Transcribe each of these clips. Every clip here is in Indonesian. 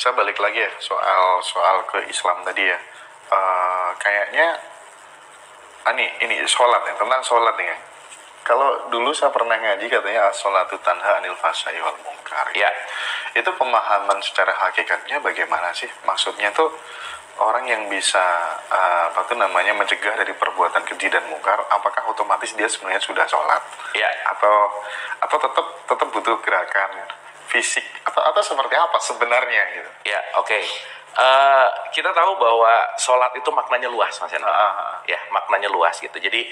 saya balik lagi ya soal ke Islam tadi ya. Kayaknya ini sholat ya, tentang sholat nih ya. Kalau dulu saya pernah ngaji katanya as-sholatu tanha anil fahsya'i wal munkar. Ya. Itu pemahaman secara hakikatnya bagaimana sih? Maksudnya tuh orang yang bisa mencegah dari perbuatan keji dan mungkar, apakah otomatis dia sebenarnya sudah sholat? Ya. Atau tetap butuh gerakan fisik atau seperti apa sebenarnya gitu? Ya, oke. Kita tahu bahwa sholat itu maknanya luas, Mas Hendra. Ya, maknanya luas gitu. Jadi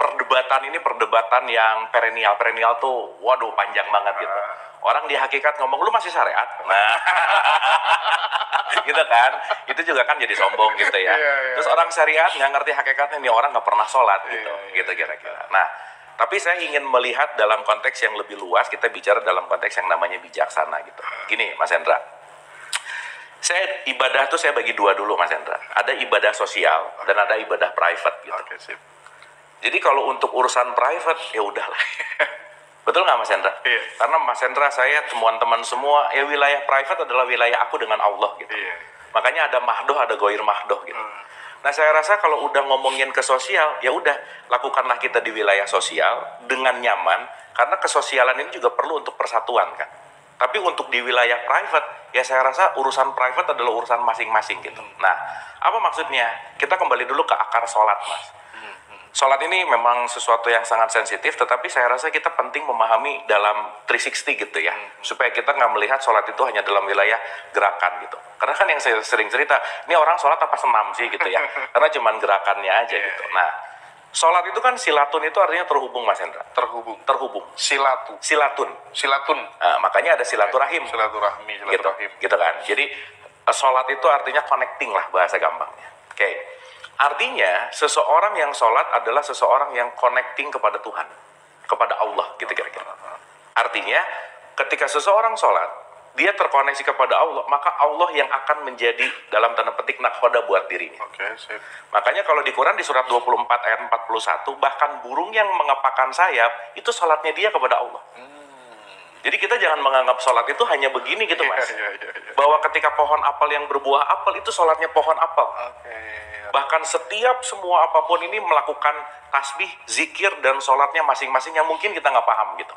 perdebatan yang perennial tuh, waduh panjang banget gitu. Orang di hakikat ngomong, lu masih syariat? Nah, gitu kan. Itu juga kan jadi sombong gitu ya. Terus orang syariat nggak ngerti hakikatnya, nih orang nggak pernah sholat gitu. Gitu kira-kira. Nah, tapi saya ingin melihat dalam konteks yang lebih luas, kita bicara dalam konteks yang namanya bijaksana gitu. Gini, Mas Hendra. Ibadah tuh saya bagi dua dulu, Mas Hendra. Ada ibadah sosial dan ada ibadah private gitu. Sip. Jadi kalau untuk urusan private, ya udahlah. Betul nggak Mas Hendra? Iya. Karena Mas Hendra, saya, teman-teman semua, ya wilayah private adalah wilayah aku dengan Allah gitu. Iya. Makanya ada mahdoh, ada goir mahdoh gitu. Nah saya rasa kalau udah ngomongin ke sosial, ya udah lakukanlah kita di wilayah sosial dengan nyaman, karena kesosialan ini juga perlu untuk persatuan kan. Tapi untuk di wilayah private, ya saya rasa urusan private adalah urusan masing-masing gitu. Nah, apa maksudnya? Kita kembali dulu ke akar sholat, Mas. Sholat ini memang sesuatu yang sangat sensitif, tetapi saya rasa kita penting memahami dalam 360 gitu ya, supaya kita nggak melihat sholat itu hanya dalam wilayah gerakan gitu. Karena kan yang saya sering cerita, ini orang sholat apa senam sih gitu ya, karena cuman gerakannya aja gitu. Nah, sholat itu kan silatun, itu artinya terhubung, Mas Hendra. Terhubung. Silatun. Nah, makanya ada silaturahim. Silaturahmi. Gitu kan. Jadi sholat itu artinya connecting lah bahasa gampangnya. Oke. Artinya seseorang yang sholat adalah seseorang yang connecting kepada Tuhan, kepada Allah gitu kira-kira. Artinya ketika seseorang sholat, dia terkoneksi kepada Allah, maka Allah yang akan menjadi dalam tanda petik nakhoda buat dirinya. Sip. Makanya kalau di Quran di surat 24 ayat 41, bahkan burung yang mengepakkan sayap itu sholatnya dia kepada Allah. Jadi kita jangan menganggap sholat itu hanya begini gitu, Mas. Bahwa ketika pohon apel yang berbuah apel itu sholatnya pohon apel. Bahkan setiap semua apapun ini melakukan tasbih, zikir, dan sholatnya masing-masing yang mungkin kita nggak paham gitu.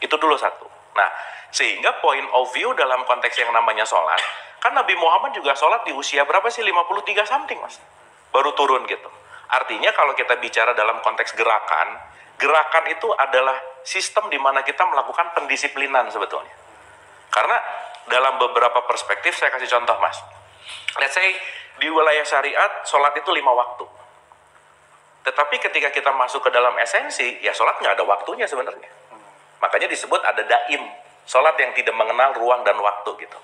Itu dulu satu. Nah, sehingga point of view dalam konteks yang namanya sholat, kan Nabi Muhammad juga sholat di usia berapa sih? 53 something, Mas. Baru turun gitu. Artinya kalau kita bicara dalam konteks gerakan itu adalah sistem di mana kita melakukan pendisiplinan sebetulnya. Karena dalam beberapa perspektif, saya kasih contoh, Mas. Let's say, di wilayah syariat, sholat itu 5 waktu. Tetapi ketika kita masuk ke dalam esensi, ya sholat nggak ada waktunya sebenarnya. Makanya disebut ada daim, sholat yang tidak mengenal ruang dan waktu gitu.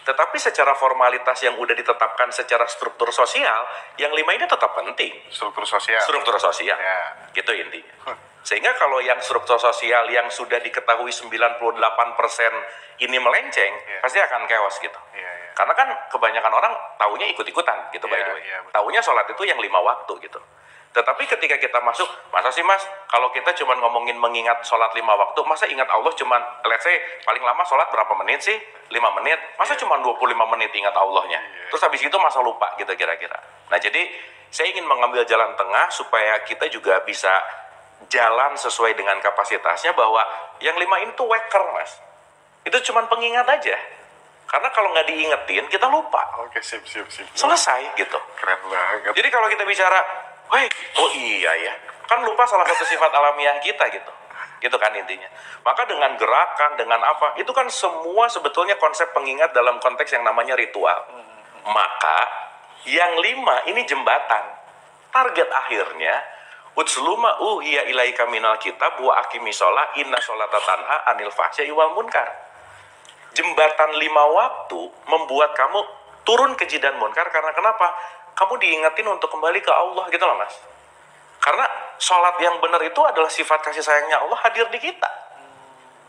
Tetapi secara formalitas yang udah ditetapkan secara struktur sosial, yang 5 ini tetap penting. Struktur sosial. Ya. Gitu intinya. Sehingga kalau yang struktur sosial yang sudah diketahui 98% ini melenceng, pasti akan chaos gitu. Karena kan kebanyakan orang taunya ikut-ikutan gitu, by the way. Taunya sholat itu yang 5 waktu gitu. Tetapi ketika kita masuk, masa sih Mas, kalau kita cuma ngomongin mengingat sholat 5 waktu, masa ingat Allah cuma, let's say, paling lama sholat berapa menit sih? 5 menit. Masa cuma 25 menit ingat Allahnya? Terus habis itu masa lupa gitu kira-kira. Nah jadi, saya ingin mengambil jalan tengah supaya kita juga bisa jalan sesuai dengan kapasitasnya, bahwa yang 5 ini tuh waker, Mas. Itu cuma pengingat aja. Karena kalau nggak diingetin, kita lupa. Sip. Selesai gitu. Keren banget. Jadi kalau kita bicara, oh iya ya, kan lupa salah satu sifat alamiah kita gitu. Gitu kan intinya. Maka dengan gerakan, dengan apa, itu kan semua sebetulnya konsep pengingat dalam konteks yang namanya ritual. Maka yang 5 ini jembatan. Target akhirnya, utsluma uhiya ilaika minal kitab wa aqimisolah inna sholata tanha anil fahsya'i wal munkar. Jembatan 5 waktu membuat kamu turun keji dan munkar, karena kenapa? Kamu diingetin untuk kembali ke Allah gitu loh, Mas. Karena sholat yang benar itu adalah sifat kasih sayangnya Allah hadir di kita.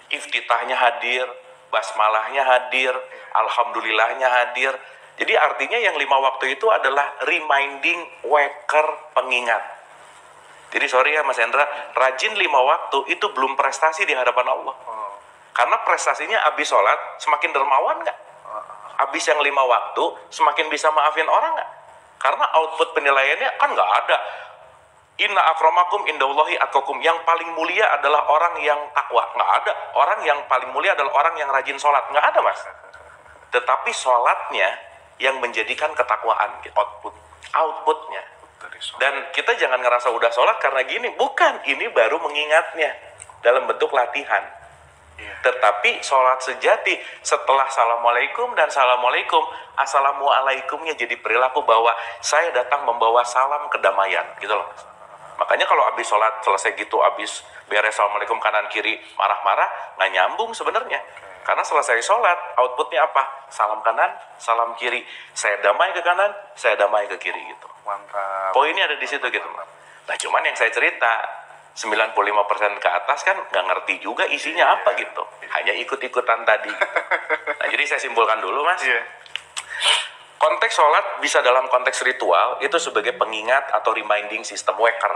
Iftitahnya hadir, basmalahnya hadir, alhamdulillahnya hadir. Jadi artinya yang 5 waktu itu adalah reminding, waker, pengingat. Jadi sorry ya Mas Hendra, rajin 5 waktu itu belum prestasi di hadapan Allah. Karena prestasinya abis sholat semakin dermawan nggak? Habis yang 5 waktu, semakin bisa maafin orang nggak? Karena output penilaiannya kan nggak ada. Inna akramakum indallahi atqakum. Yang paling mulia adalah orang yang takwa. Nggak ada. Orang yang paling mulia adalah orang yang rajin sholat. Nggak ada, Mas. Tetapi sholatnya yang menjadikan ketakwaan gitu. Outputnya. Dan kita jangan ngerasa udah sholat karena gini. Bukan, ini baru mengingatnya dalam bentuk latihan. Tetapi sholat sejati setelah assalamualaikum dan assalamualaikum, assalamualaikumnya jadi perilaku bahwa saya datang membawa salam kedamaian gitu loh. Makanya kalau habis sholat selesai gitu, habis beres assalamualaikum kanan kiri marah-marah, nggak nyambung sebenarnya. Karena selesai sholat outputnya apa? Salam kanan, salam kiri. Saya damai ke kanan, saya damai ke kiri gitu. Mantap. Poinnya ada di situ gitu. Nah cuman yang saya cerita 95% ke atas kan nggak ngerti juga isinya apa gitu. Hanya ikut-ikutan tadi. Nah jadi saya simpulkan dulu, Mas. Konteks sholat bisa dalam konteks ritual itu sebagai pengingat atau reminding system waker.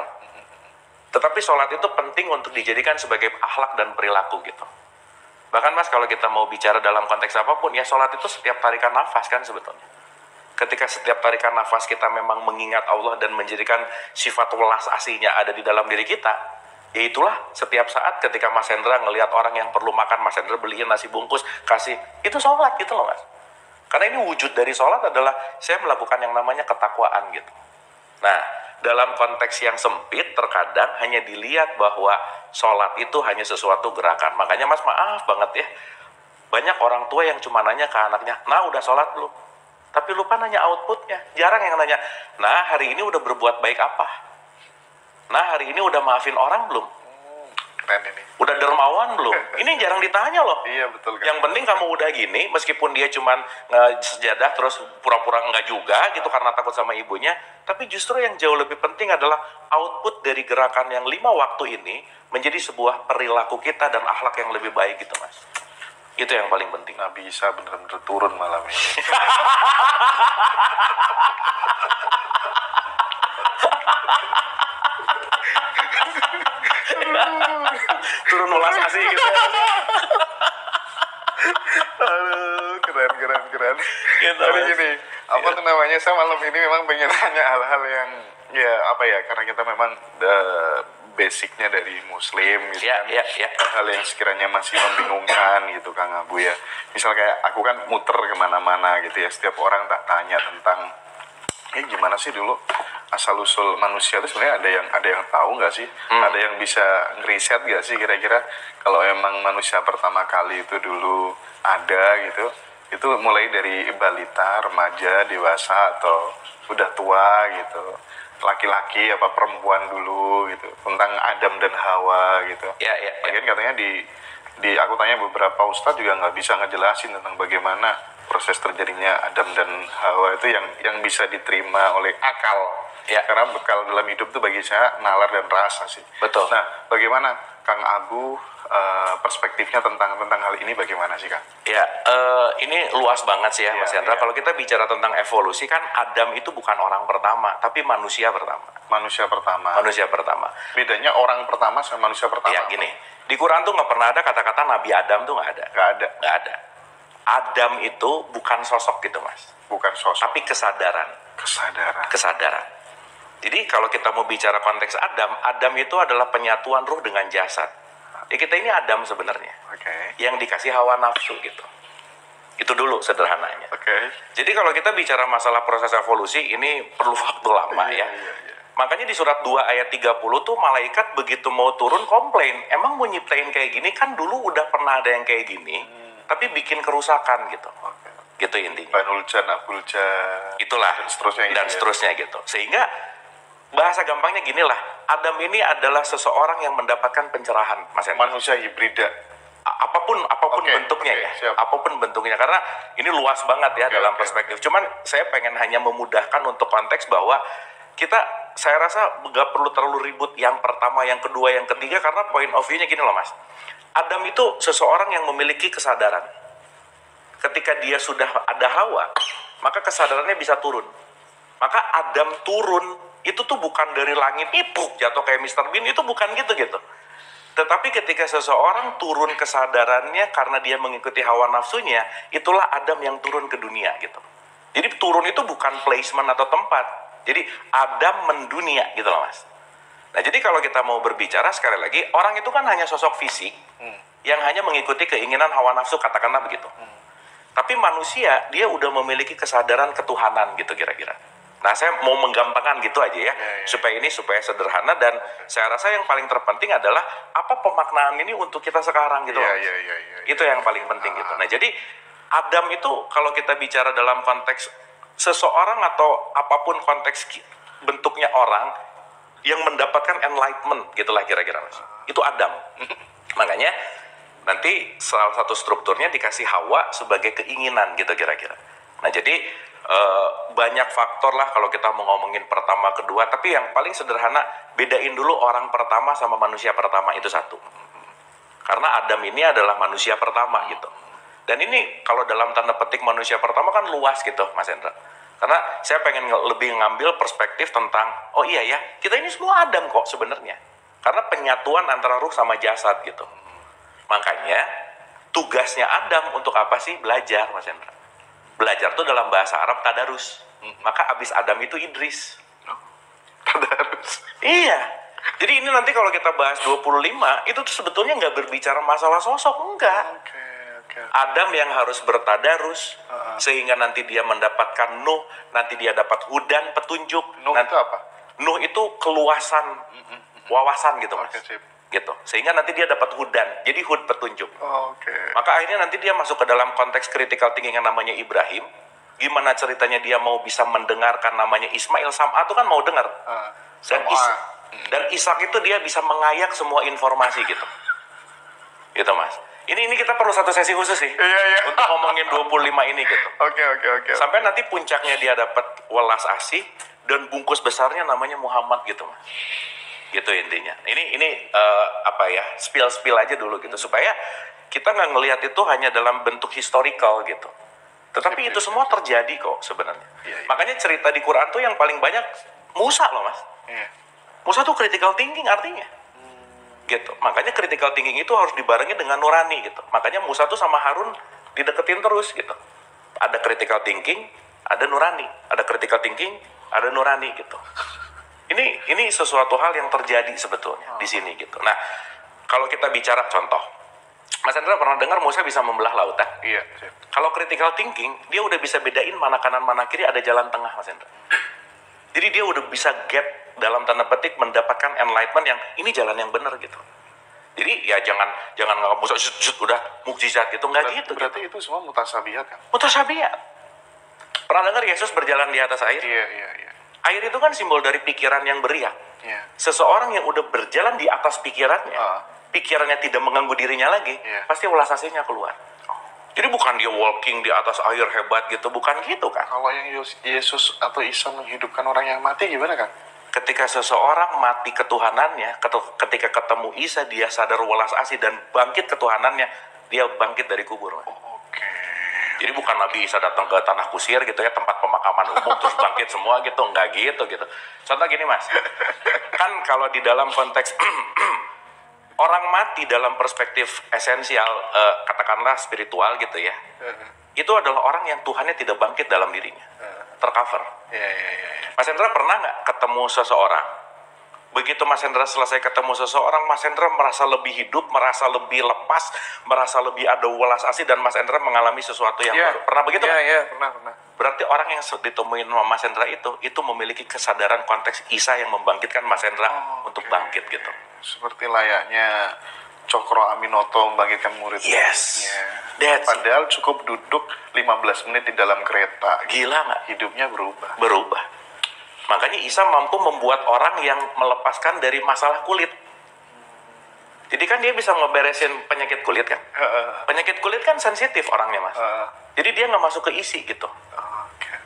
Tetapi sholat itu penting untuk dijadikan sebagai akhlak dan perilaku gitu. Bahkan Mas kalau kita mau bicara dalam konteks apapun, ya sholat itu setiap tarikan nafas kan sebetulnya. Ketika setiap tarikan nafas kita memang mengingat Allah dan menjadikan sifat welas aslinya ada di dalam diri kita, ya itulah setiap saat ketika Mas Hendra ngelihat orang yang perlu makan, Mas Hendra beliin nasi bungkus, kasih, itu sholat gitu loh Mas. Karena ini wujud dari sholat adalah saya melakukan yang namanya ketakwaan gitu. Nah, dalam konteks yang sempit terkadang hanya dilihat bahwa sholat itu hanya sesuatu gerakan. Makanya Mas maaf banget ya, banyak orang tua yang cuma nanya ke anaknya, nah udah sholat belum? Tapi lupa nanya outputnya. Jarang yang nanya, nah hari ini udah berbuat baik apa? Nah hari ini udah maafin orang belum? Keren ini. Udah dermawan belum? Ini jarang ditanya loh. Iya betul kan. Yang penting kamu udah gini, meskipun dia cuman sejadah terus pura-pura enggak juga gitu karena takut sama ibunya. Tapi justru yang jauh lebih penting adalah output dari gerakan yang 5 waktu ini menjadi sebuah perilaku kita dan akhlak yang lebih baik gitu Mas. Itu yang paling penting. Nabi Isa bener-bener turun malam ini. Turun ulas asih gitu. Aduh, keren. Gitu, Jadi Mas. gini, apa tuh namanya, saya malam ini memang pengen nanya hal-hal yang ya apa ya, karena kita memang basicnya dari muslim gitu Ya. hal yang sekiranya masih membingungkan gitu Kang Abu ya. Misal kayak aku kan muter kemana-mana gitu ya, setiap orang tak tanya tentang gimana sih dulu asal usul manusia itu sebenarnya ada yang tahu nggak sih? Ada yang bisa ngeriset nggak sih kira-kira kalau emang manusia pertama kali itu dulu ada gitu, itu mulai dari balita, remaja, dewasa atau udah tua gitu, laki-laki apa perempuan dulu gitu, tentang Adam dan Hawa gitu. Ya. Lagian katanya di aku tanya beberapa ustadz juga nggak bisa ngejelasin tentang bagaimana proses terjadinya Adam dan Hawa itu yang bisa diterima oleh akal. Ya. Karena bekal dalam hidup itu bagi saya nalar dan rasa sih. Betul. Nah, bagaimana Kang Abu perspektifnya tentang hal ini bagaimana sih Kang? Ya, ini luas banget sih ya Mas Hendra. Kalau kita bicara tentang evolusi kan Adam itu bukan orang pertama, tapi manusia pertama. Manusia pertama. Bedanya orang pertama sama manusia pertama. Ya gini, di Quran tuh nggak pernah ada kata-kata Nabi Adam tuh nggak ada. Nggak ada. Adam itu bukan sosok gitu Mas. Bukan sosok. Tapi kesadaran. Jadi kalau kita mau bicara konteks Adam itu adalah penyatuan ruh dengan jasad. Ya kita ini Adam sebenarnya. Yang dikasih hawa nafsu gitu. Itu dulu sederhananya. Jadi kalau kita bicara masalah proses evolusi ini perlu waktu lama ya. Makanya di surat 2 ayat 30 tuh malaikat begitu mau turun komplain. Emang mau nyiptain kayak gini kan dulu udah pernah ada yang kayak gini. Tapi bikin kerusakan gitu. Gitu intinya. Banuljan, Abuljan. Itulah. Dan seterusnya gitu. Sehingga bahasa gampangnya gini lah, Adam ini adalah seseorang yang mendapatkan pencerahan, Mas Hendra. Manusia hibrida. Apapun bentuknya ya. Siap. Apapun bentuknya, karena ini luas banget ya dalam perspektif. Cuman saya pengen hanya memudahkan untuk konteks bahwa saya rasa nggak perlu terlalu ribut yang pertama, yang kedua, yang ketiga, karena point of view-nya gini loh Mas. Adam itu seseorang yang memiliki kesadaran. Ketika dia sudah ada Hawa, maka kesadarannya bisa turun. Maka Adam turun itu tuh bukan dari langit, jatuh kayak Mr. Bean, itu bukan gitu. Tetapi ketika seseorang turun kesadarannya karena dia mengikuti hawa nafsunya, itulah Adam yang turun ke dunia gitu. Jadi turun itu bukan placement atau tempat. Jadi Adam mendunia gitu loh Mas. Nah jadi kalau kita mau berbicara sekali lagi, orang itu kan hanya sosok fisik yang hanya mengikuti keinginan hawa nafsu, katakanlah begitu. Tapi manusia dia udah memiliki kesadaran ketuhanan gitu kira-kira. Nah saya mau menggampangkan gitu aja ya, supaya sederhana, dan saya rasa yang paling terpenting adalah apa pemaknaan ini untuk kita sekarang gitu. Itu yang paling penting gitu. Nah jadi Adam itu kalau kita bicara dalam konteks seseorang atau apapun konteks bentuknya orang yang mendapatkan enlightenment gitulah kira-kira Mas. Itu Adam. Makanya nanti salah satu strukturnya dikasih Hawa sebagai keinginan gitu kira-kira. Nah jadi banyak faktor lah kalau kita mau ngomongin pertama kedua, tapi yang paling sederhana bedain dulu orang pertama sama manusia pertama, itu satu. Karena Adam ini adalah manusia pertama gitu. Dan ini kalau dalam tanda petik manusia pertama kan luas gitu Mas Hendra. Karena saya pengen lebih ngambil perspektif tentang, oh iya ya, kita ini semua Adam kok sebenarnya. Karena penyatuan antara ruh sama jasad gitu. Makanya tugasnya Adam untuk apa sih? Belajar Mas Hendra. Belajar tuh dalam bahasa Arab tadarus. Maka abis Adam itu Idris. Tadarus. Iya. Jadi ini nanti kalau kita bahas 25, itu tuh sebetulnya nggak berbicara masalah sosok, enggak. Adam yang harus bertadarus, sehingga nanti dia mendapatkan Nuh, nanti dia dapat hudan, petunjuk. Nuh nanti, itu apa? Nuh itu keluasan, wawasan gitu Mas. Gitu. Sehingga nanti dia dapat hudan, jadi hud petunjuk. Maka akhirnya nanti dia masuk ke dalam konteks critical thinking yang namanya Ibrahim. Gimana ceritanya dia mau bisa mendengarkan namanya Ismail, Sam'a itu kan mau dengar. Dan Ishak itu dia bisa mengayak semua informasi gitu. Gitu Mas. Ini kita perlu satu sesi khusus sih. Untuk ngomongin 25 ini gitu. Oke. Sampai nanti puncaknya dia dapat welas asih dan bungkus besarnya namanya Muhammad gitu Mas. Gitu intinya. Ini apa ya, spill aja dulu gitu supaya kita nggak ngelihat itu hanya dalam bentuk historical gitu. Tetapi itu semua terjadi kok sebenarnya. Makanya cerita di Quran tuh yang paling banyak Musa loh Mas. Musa tuh critical thinking artinya. Gitu. Makanya critical thinking itu harus dibarengi dengan nurani gitu. Makanya Musa tuh sama Harun dideketin terus gitu. Ada critical thinking, ada nurani. Ada critical thinking, ada nurani gitu. Ini sesuatu hal yang terjadi sebetulnya di sini gitu. Nah, kalau kita bicara contoh, Mas Hendra pernah dengar Musa bisa membelah lautan? Iya. Kalau critical thinking, dia udah bisa bedain mana kanan mana kiri, ada jalan tengah Mas Hendra. Jadi dia udah bisa get dalam tanda petik mendapatkan enlightenment yang ini jalan yang benar gitu. Jadi ya jangan nggak Musa udah mukjizat gitu, nggak gitu. Berarti itu semua mutasabihat kan? Mutasabihat. Pernah dengar Yesus berjalan di atas air? Iya. Air itu kan simbol dari pikiran yang beriak. Iya. Seseorang yang udah berjalan di atas pikirannya, pikirannya tidak mengganggu dirinya lagi, pasti welas asihnya keluar. Jadi bukan dia walking di atas air hebat gitu, bukan gitu kan. Kalau yang Yesus atau Isa menghidupkan orang yang mati gimana kan? Ketika seseorang mati ketuhanannya, ketika ketemu Isa, dia sadar welas asih dan bangkit ketuhanannya, dia bangkit dari kubur. Jadi bukan Nabi Isa datang ke tanah kusir gitu ya, tempat pemakaman umum terus bangkit semua gitu, enggak gitu. Contoh gini Mas, kan kalau di dalam konteks orang mati dalam perspektif esensial, katakanlah spiritual gitu ya, itu adalah orang yang Tuhannya tidak bangkit dalam dirinya, tercover. Mas Hendra pernah nggak ketemu seseorang? Begitu Mas Hendra selesai ketemu seseorang, Mas Hendra merasa lebih hidup, merasa lebih lepas, merasa lebih ada welas asih, dan Mas Hendra mengalami sesuatu yang baru. Pernah begitu? Iya, pernah. Berarti orang yang ditemuin sama Mas Hendra itu memiliki kesadaran konteks Isa yang membangkitkan Mas Hendra untuk bangkit gitu. Seperti layaknya Cokro Aminoto membangkitkan muridnya. Yes. Padahal cukup duduk 15 menit di dalam kereta. Gila nggak? Hidupnya berubah. Makanya Isa mampu membuat orang yang melepaskan dari masalah kulit. Jadi kan dia bisa ngeberesin penyakit kulit kan. Penyakit kulit kan sensitif orangnya Mas. Jadi dia nggak masuk ke isi gitu.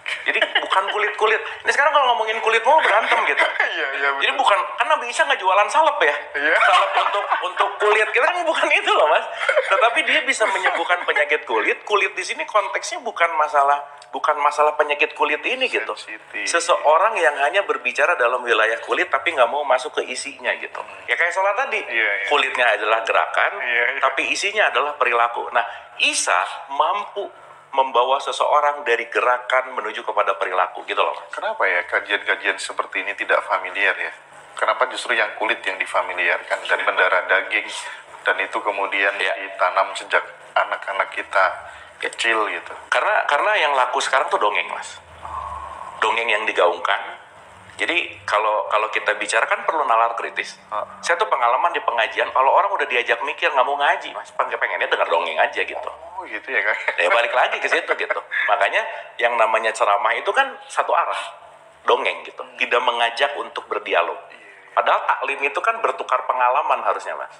Jadi bukan kulit-kulit. Ini sekarang kalau ngomongin kulit mau berantem gitu. Iya, Jadi bukan, kan Nabi Isa nggak jualan salep ya. Iya. Salep untuk kulit. Kita kan bukan itu loh Mas. Tetapi dia bisa menyembuhkan penyakit kulit. Kulit di sini konteksnya bukan masalah penyakit kulit ini gitu. Sensitif. Seseorang yang hanya berbicara dalam wilayah kulit tapi nggak mau masuk ke isinya gitu. Ya kayak sholat tadi. Iya. Kulitnya adalah gerakan, Iya. tapi isinya adalah perilaku. Nah, Isa mampu membawa seseorang dari gerakan menuju kepada perilaku gitu loh Mas. Kenapa ya kajian-kajian seperti ini tidak familiar ya? Kenapa justru yang kulit yang difamiliarkan dan mendarah daging, dan itu kemudian Ya. ditanam sejak anak-anak kita kecil gitu? Karena yang laku sekarang tuh dongeng Mas. Dongeng yang digaungkan. Jadi kalau kita bicara kan perlu nalar kritis. Saya tuh pengalaman di pengajian, kalau orang udah diajak mikir nggak mau ngaji Mas, pengennya dengar dongeng aja gitu. Oh gitu ya kan? Ya balik lagi ke situ gitu. Makanya yang namanya ceramah itu kan satu arah, dongeng gitu. Tidak mengajak untuk berdialog. Padahal taklim itu kan bertukar pengalaman harusnya Mas.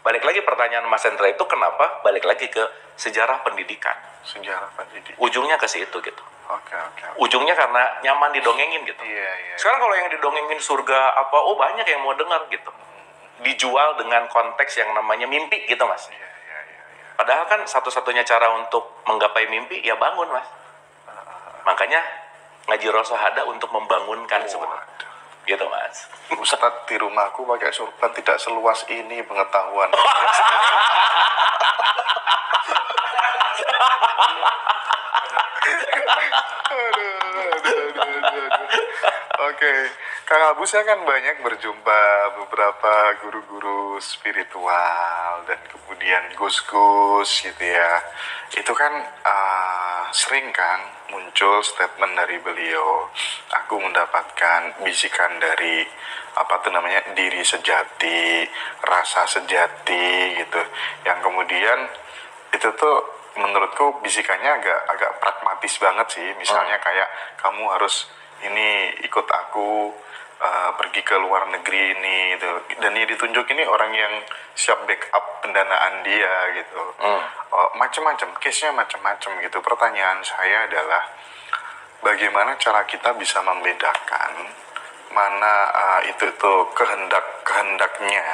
Balik lagi pertanyaan Mas Hendra itu kenapa? Balik lagi ke sejarah pendidikan. Sejarah pendidik. Ujungnya ke situ gitu. Oke. Ujungnya karena nyaman didongengin gitu. Iya. Sekarang kalau yang didongengin surga apa, oh banyak yang mau dengar gitu. Dijual dengan konteks yang namanya mimpi gitu Mas. Iya. Padahal kan satu-satunya cara untuk menggapai mimpi ya bangun Mas. Makanya ngaji rosohada untuk membangunkan sebenarnya. Gitu Mas. Ustadz di rumahku pakai sorban tidak seluas ini pengetahuan. Aduh. Oke, Kang Abu, saya kan banyak berjumpa beberapa guru-guru spiritual dan kemudian gus-gus gitu ya. Itu kan sering kan muncul statement dari beliau. Aku mendapatkan bisikan dari diri sejati, rasa sejati gitu. Yang kemudian itu tuh menurutku bisikannya agak pragmatis banget sih. Misalnya kayak kamu harus ini ikut aku pergi ke luar negeri ini gitu. Dan ini ditunjuk ini orang yang siap backup pendanaan dia gitu. Macam-macam, case-nya macam-macam gitu. Pertanyaan saya adalah bagaimana cara kita bisa membedakan mana itu kehendaknya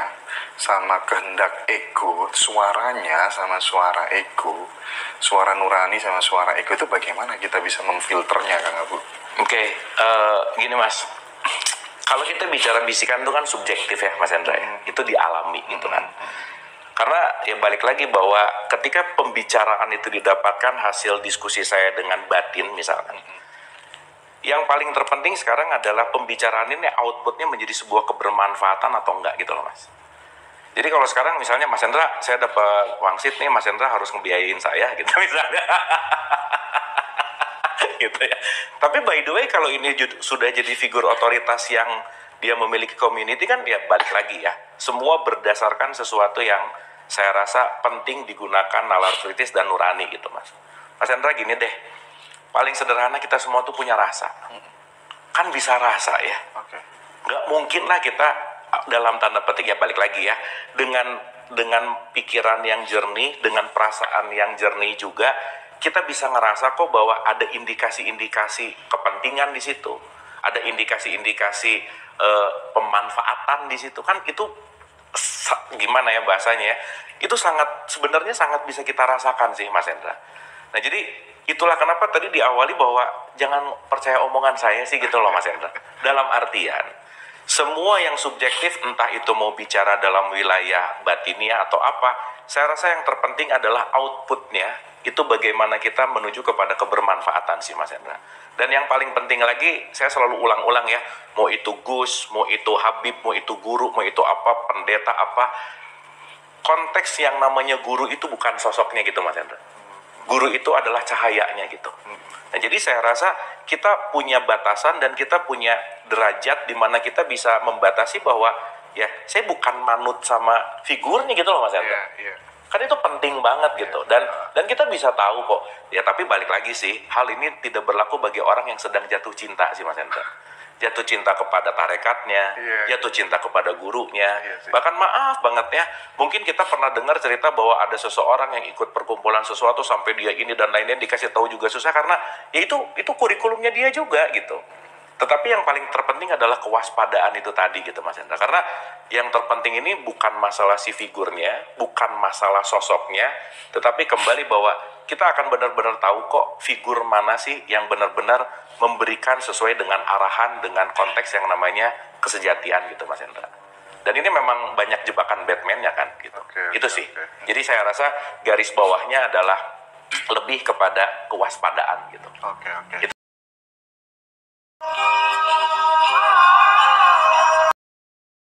sama kehendak ego, suaranya sama suara ego, suara nurani sama suara ego, itu bagaimana kita bisa memfilternya Kang Abu? Oke, gini Mas, kalau kita bicara bisikan itu kan subjektif ya Mas Hendra ya, itu dialami gitu kan. Karena ya balik lagi bahwa ketika pembicaraan itu didapatkan hasil diskusi saya dengan batin misalkan, yang paling terpenting sekarang adalah pembicaraan ini outputnya menjadi sebuah kebermanfaatan atau enggak gitu loh Mas. Jadi kalau sekarang misalnya Mas Hendra, saya dapat wangsit nih, Mas Hendra harus ngebiayain saya gitu misalnya. Gitu ya. Tapi by the way kalau ini sudah jadi figur otoritas yang dia memiliki community kan ya balik lagi ya. Semua berdasarkan sesuatu yang saya rasa penting digunakan nalar kritis dan nurani gitu Mas. Mas Hendra gini deh, paling sederhana kita semua tuh punya rasa. Kan bisa rasa ya. Nggak mungkin lah kita dalam tanda petik ya balik lagi ya. Dengan pikiran yang jernih, dengan perasaan yang jernih juga, kita bisa ngerasa kok bahwa ada indikasi-indikasi kepentingan di situ. Ada indikasi-indikasi pemanfaatan di situ. Kan itu gimana ya bahasanya ya. Itu sebenarnya sangat bisa kita rasakan sih Mas Hendra. Nah jadi itulah kenapa tadi diawali bahwa jangan percaya omongan saya sih gitu loh Mas Hendra. Dalam artian semua yang subjektif entah itu mau bicara dalam wilayah batiniah atau apa, saya rasa yang terpenting adalah outputnya itu bagaimana kita menuju kepada kebermanfaatan sih Mas Hendra. Dan yang paling penting lagi saya selalu ulang-ulang ya, mau itu Gus, mau itu Habib, mau itu guru, mau itu apa, pendeta apa, konteks yang namanya guru itu bukan sosoknya gitu Mas Hendra. Guru itu adalah cahayanya gitu. Nah jadi saya rasa kita punya batasan dan kita punya derajat di mana kita bisa membatasi bahwa ya saya bukan manut sama figurnya gitu loh Mas Hendra. Kan itu penting banget gitu. Dan kita bisa tahu kok. Ya tapi balik lagi sih, hal ini tidak berlaku bagi orang yang sedang jatuh cinta sih Mas Hendra. jatuh cinta kepada tarekatnya, Iya. jatuh cinta kepada gurunya. Iya sih. Bahkan maaf banget ya, mungkin kita pernah dengar cerita bahwa ada seseorang yang ikut perkumpulan sesuatu sampai dia ini dan lainnya, dikasih tahu juga susah karena ya itu kurikulumnya dia juga gitu. Tetapi yang paling terpenting adalah kewaspadaan itu tadi gitu Mas Hendra. Karena yang terpenting ini bukan masalah si figurnya, bukan masalah sosoknya, tetapi kembali bahwa kita akan benar-benar tahu kok figur mana sih yang benar-benar memberikan sesuai dengan arahan, dengan konteks yang namanya kesejatian gitu Mas Hendra. Dan ini memang banyak jebakan Batman-nya kan gitu. Itu sih. Jadi saya rasa garis bawahnya adalah lebih kepada kewaspadaan gitu. Oke. Itu